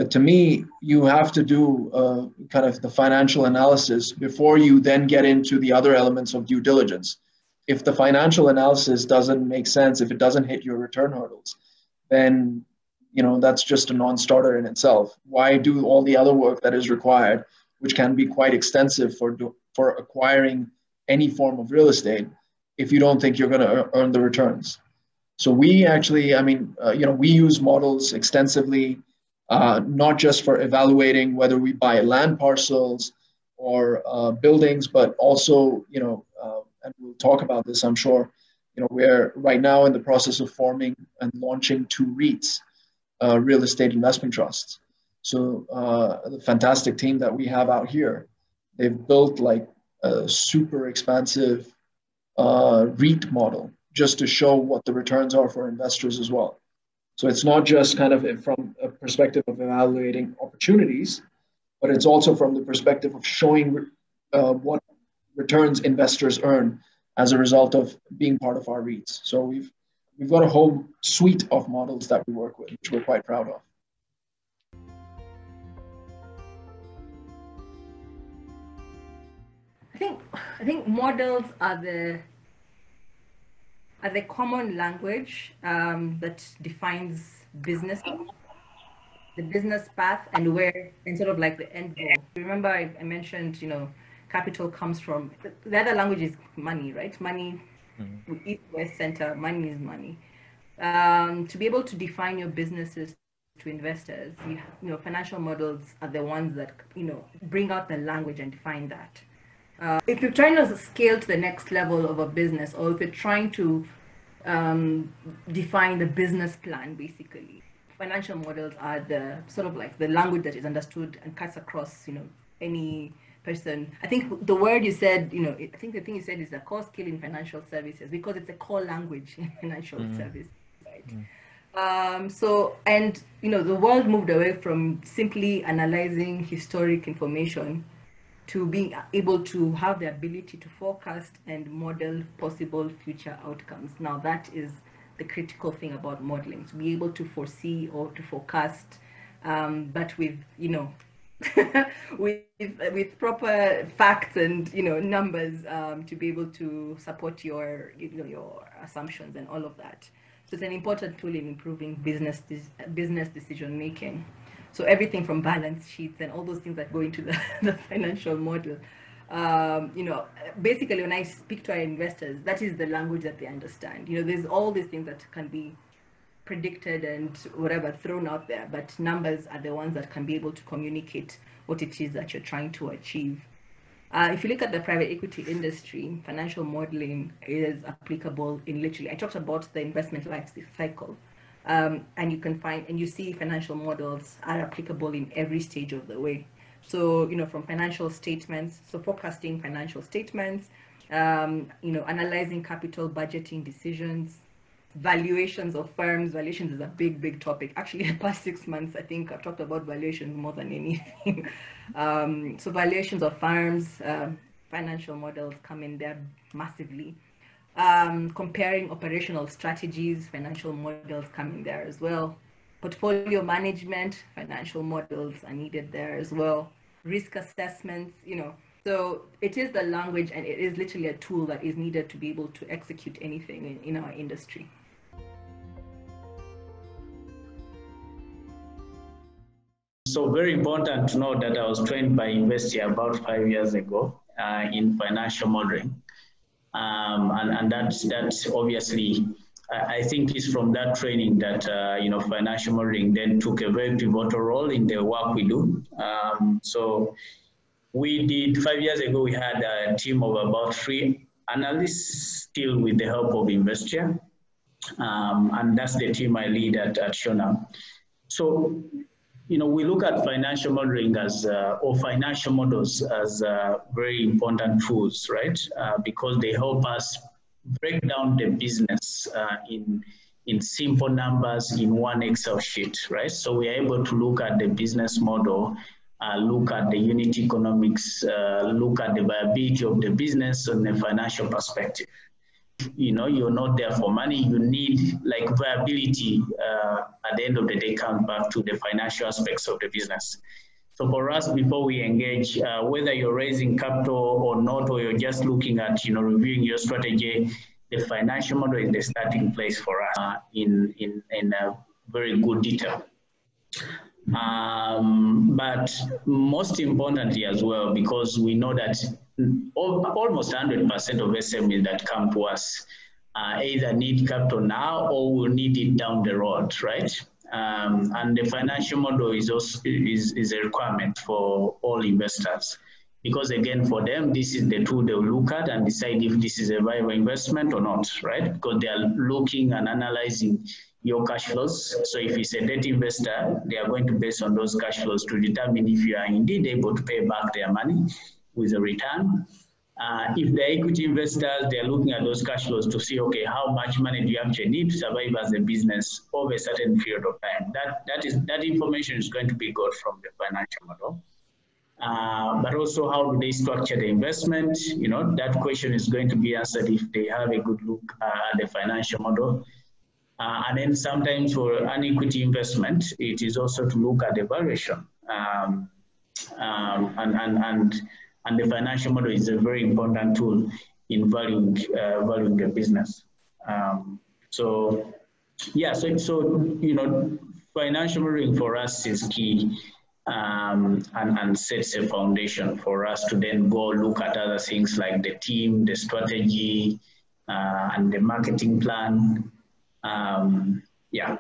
To me, you have to do kind of the financial analysis before you then get into the other elements of due diligence. If the financial analysis doesn't make sense, if it doesn't hit your return hurdles, then that's just a non-starter in itself. Why do all the other work that is required, which can be quite extensive for acquiring any form of real estate, if you don't think you're going to earn the returns? So we actually, we use models extensively, not just for evaluating whether we buy land parcels or buildings, but also, and we'll talk about this, I'm sure, we're right now in the process of forming and launching 2 REITs, real estate investment trusts. So the fantastic team that we have out here, they've built like a super expansive REIT model just to show what the returns are for investors as well. So it's not just kind of from a perspective of evaluating opportunities, but it's also from the perspective of showing what returns investors earn as a result of being part of our REITs. So we've got a whole suite of models that we work with, which we're quite proud of. I think models are the common language that defines business, the business path, and sort of like the end goal. Remember, I mentioned, capital comes from the other language is money, right? Money, East, West, Center. Money is money. To be able to define your businesses to investors, financial models are the ones that bring out the language and define that. If you're trying to scale to the next level of a business, or if you're trying to define the business plan, basically, financial models are the sort of like the language that is understood and cuts across, any person. I think the word you said, I think the thing you said is a core skill in financial services, because it's a core language in financial services, right? So, and, the world moved away from simply analyzing historic information to being able to have the ability to forecast and model possible future outcomes. Now, that is the critical thing about modeling, to be able to foresee or to forecast, but with, with proper facts and, numbers, to be able to support your, your assumptions and all of that. So it's an important tool in improving business decision making. So everything from balance sheets and all those things that go into the financial model. Basically, when I speak to our investors, that is the language that they understand. There's all these things that can be predicted and whatever thrown out there, but numbers are the ones that can be able to communicate what it is that you're trying to achieve. If you look at the private equity industry, financial modeling is applicable in literally, I talked about the investment life cycle. And you can find, and you see financial models are applicable in every stage of the way. So, from financial statements, so forecasting financial statements, analyzing capital budgeting decisions, valuations of firms. Valuations is a big, big topic. Actually, the past 6 months, I think I've talked about valuations more than anything. So valuations of firms, financial models come in there massively. Comparing operational strategies, financial models come in there as well. Portfolio management, financial models are needed there as well. Risk assessments, so it is the language, and it is literally a tool that is needed to be able to execute anything in our industry. So very important to know that I was trained by Investia about 5 years ago in financial modeling. And that's obviously, I think it's from that training that, financial modeling then took a very pivotal role in the work we do. So we did, 5 years ago, we had a team of about 3 analysts, still with the help of Investia. And that's the team I lead at Shona. So, we look at financial modeling as, or financial models as very important tools, right? Because they help us break down the business in simple numbers in one Excel sheet, right? So we are able to look at the business model, look at the unit economics, look at the viability of the business on a financial perspective. you're not there for money, you need like viability at the end of the day comes back to the financial aspects of the business. So for us, before we engage, whether you're raising capital or not, or you're just looking at, reviewing your strategy, the financial model is the starting place for us in a very good detail. But most importantly as well, because we know that almost 100% of SMEs that come to us either need capital now or will need it down the road, right? And the financial model is also is a requirement for all investors, because again, for them, this is the tool they'll look at and decide if this is a viable investment or not, right? Because they are looking and analyzing your cash flows. So if it's a debt investor, they are going to base on those cash flows to determine if you are indeed able to pay back their money with a return. If they're equity investors, they're looking at those cash flows to see, okay, how much money do you actually need to survive as a business over a certain period of time? That information is going to be got from the financial model. But also, how do they structure the investment? That question is going to be answered if they have a good look at the financial model. And then sometimes for an equity investment, it is also to look at the valuation. And the financial model is a very important tool in valuing the business. So financial modeling for us is key, and sets a foundation for us to then go look at other things like the team, the strategy, and the marketing plan. Yeah.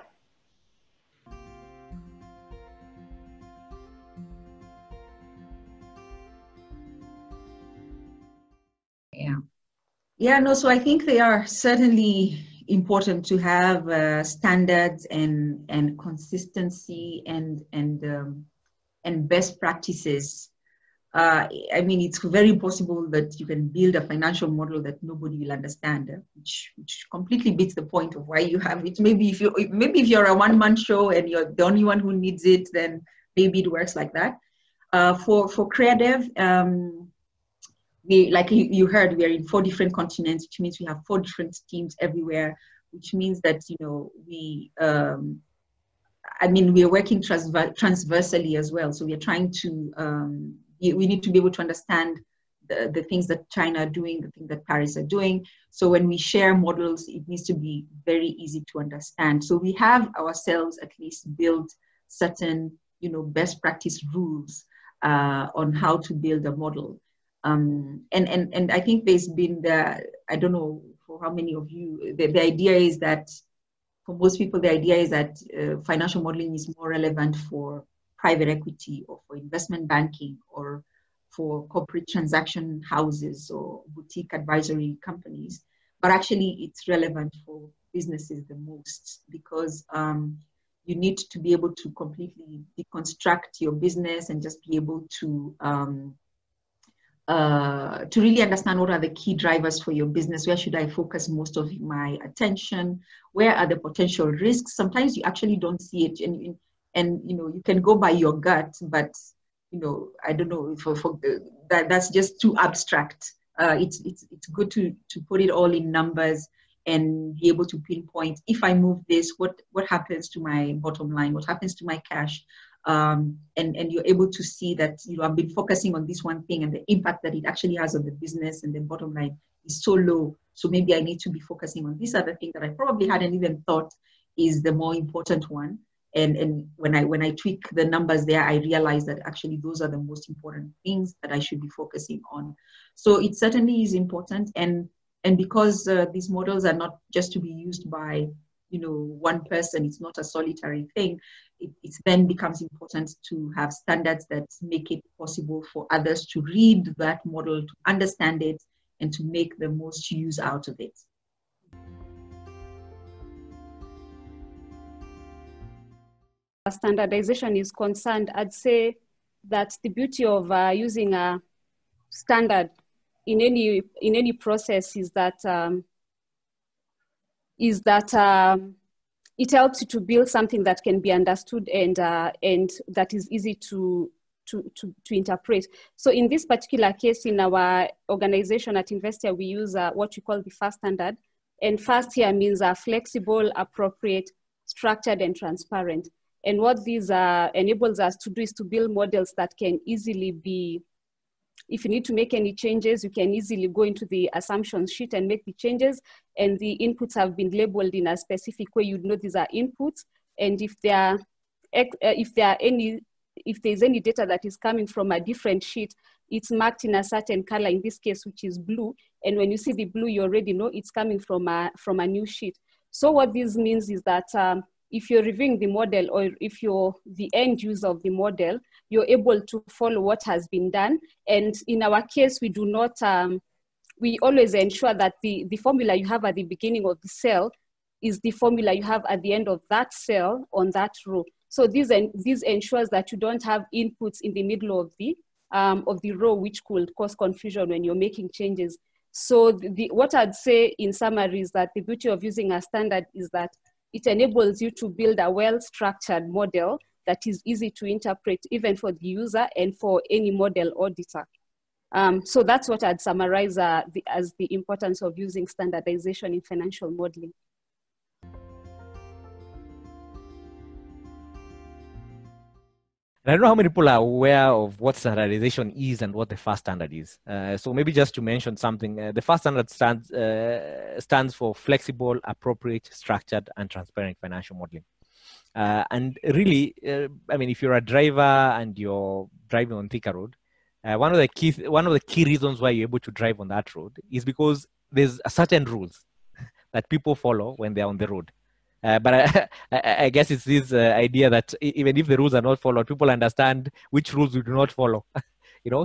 Yeah, no, so I think they are certainly important to have standards and consistency and best practices. I mean, it's very possible that you can build a financial model that nobody will understand, which completely beats the point of why you have it. Maybe if you're a one-man show and you're the only one who needs it, then maybe it works like that. For CreaDev, like you heard, we are in 4 different continents, which means we have 4 different teams everywhere, which means that, we are working transversally as well. So we are trying to, we need to be able to understand the things that China are doing, the things that Paris are doing. So when we share models, it needs to be very easy to understand. So we have ourselves at least built certain, best practice rules on how to build a model. And I think there's been I don't know for how many of you, the idea is that for most people, the idea is that financial modeling is more relevant for private equity or for investment banking or for corporate transaction houses or boutique advisory companies. But actually it's relevant for businesses the most, because you need to be able to completely deconstruct your business and just be able to really understand what are the key drivers for your business. Where should I focus most of my attention? Where are the potential risks? Sometimes you actually don't see it, and you can go by your gut, but I don't know, that's just too abstract. It's good to put it all in numbers and be able to pinpoint, if I move this, what happens to my bottom line? What happens to my cash? And you're able to see that I've been focusing on this one thing, and the impact that it actually has on the business and the bottom line is so low. So maybe I need to be focusing on this other thing that I probably hadn't even thought is the more important one. And when I tweak the numbers there, I realize that actually those are the most important things that I should be focusing on. So it certainly is important, and because these models are not just to be used by one person, it's not a solitary thing. It then becomes important to have standards that make it possible for others to read that model, to understand it, and to make the most use out of it. Standardization is concerned, I'd say that the beauty of using a standard in any process is that it helps you to build something that can be understood and that is easy to interpret. So in this particular case, in our organization at Investia, we use what we call the FAST standard, And fast here means flexible, appropriate, structured, and transparent. And what these enables us to do is to build models that can easily be, if you need to make any changes, you can easily go into the assumptions sheet and make the changes. And the inputs have been labeled in a specific way. You'd know these are inputs. And if there's any data that is coming from a different sheet, it's marked in a certain color, in this case, which is blue. And when you see the blue, you already know it's coming from a new sheet. So what this means is that if you're reviewing the model, or if you're the end user of the model, you're able to follow what has been done. And in our case, we do not, we always ensure that the formula you have at the beginning of the cell is the formula you have at the end of that cell on that row. So this ensures that you don't have inputs in the middle of the row, which could cause confusion when you're making changes. So what I'd say in summary is that the beauty of using a standard is that it enables you to build a well-structured model that is easy to interpret, even for the user and for any model auditor. So that's what I'd summarize as the importance of using standardization in financial modeling. I don't know how many people are aware of what standardization is and what the FAST standard is. So maybe just to mention something, the FAST standard stands for flexible, appropriate, structured, and transparent financial modeling. And really, I mean, if you're a driver and you're driving on Thika Road, one of the key reasons why you're able to drive on that road is because there's certain rules that people follow when they're on the road. But I guess it's this idea that even if the rules are not followed, people understand which rules we do not follow.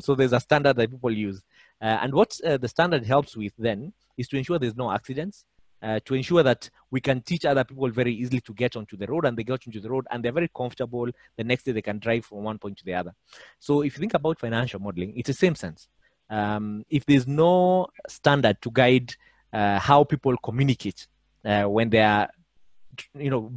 So there's a standard that people use. And what the standard helps with then is to ensure there's no accidents, to ensure that we can teach other people very easily to get onto the road, and they get onto the road and they're very comfortable. The next day they can drive from one point to the other. So if you think about financial modeling, it's the same sense. If there's no standard to guide how people communicate when they are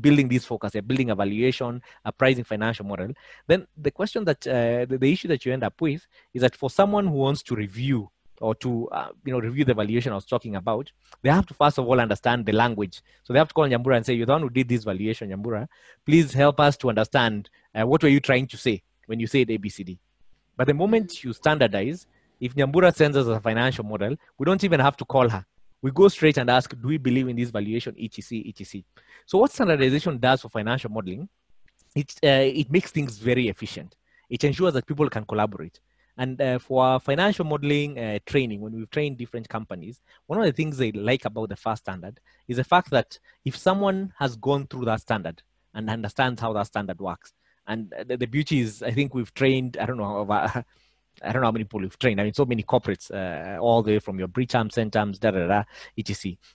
building this focus, they're building a valuation, a pricing financial model, then the question that, the issue that you end up with is that for someone who wants to review or to, review the valuation I was talking about, they have to first of all understand the language. So they have to call Nyambura and say, you're the one who did this valuation, Nyambura, please help us to understand what were you trying to say when you said ABCD. But the moment you standardize, if Nyambura sends us a financial model, we don't even have to call her. We go straight and ask, do we believe in this valuation, etc., etc. So what standardization does for financial modeling, it makes things very efficient. It ensures that people can collaborate. And for our financial modeling training, when we've trained different companies, one of the things they like about the FAST standard is the fact that if someone has gone through that standard and understands how that standard works, and the beauty is, I think we've trained, I don't know how many people we've trained. I mean, so many corporates, all the way from your BRICAM, CENTAMs, etc.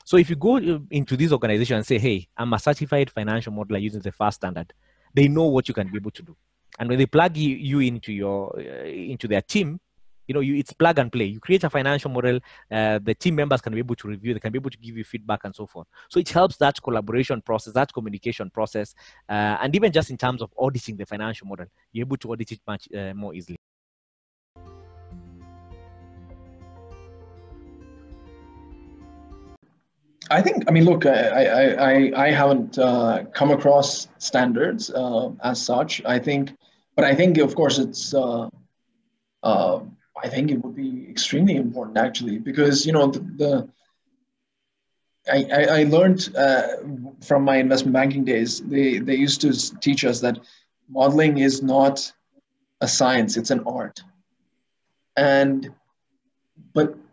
So if you go into this organization and say, hey, I'm a certified financial modeler using the FAST standard, they know what you can be able to do. And when they plug you into their team, it's plug and play. You create a financial model, the team members can be able to review, they can be able to give you feedback and so forth. So it helps that collaboration process, that communication process, and even just in terms of auditing the financial model, you're able to audit it much more easily. Look, I haven't come across standards as such. But I think, of course, it's. I think it would be extremely important, actually, because I learned from my investment banking days. They used to teach us that modeling is not a science; it's an art.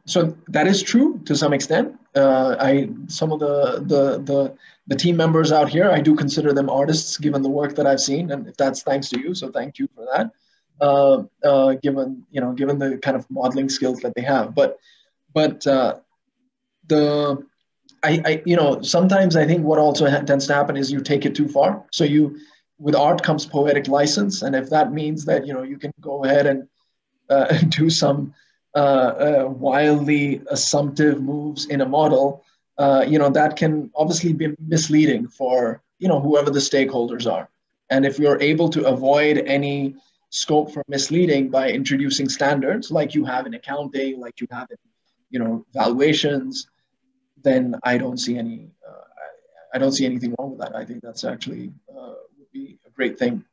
So that is true to some extent. Some of the team members out here, I do consider them artists, given the work that I've seen, and if that's thanks to you, so thank you for that. Given the kind of modeling skills that they have, sometimes I think what also tends to happen is you take it too far. So with art comes poetic license, and if that means that you can go ahead and do some wildly assumptive moves in a model, that can obviously be misleading for whoever the stakeholders are. And if you're able to avoid any scope for misleading by introducing standards like you have in accounting, like you have in valuations, then I don't see any. I don't see anything wrong with that. I think that's actually would be a great thing.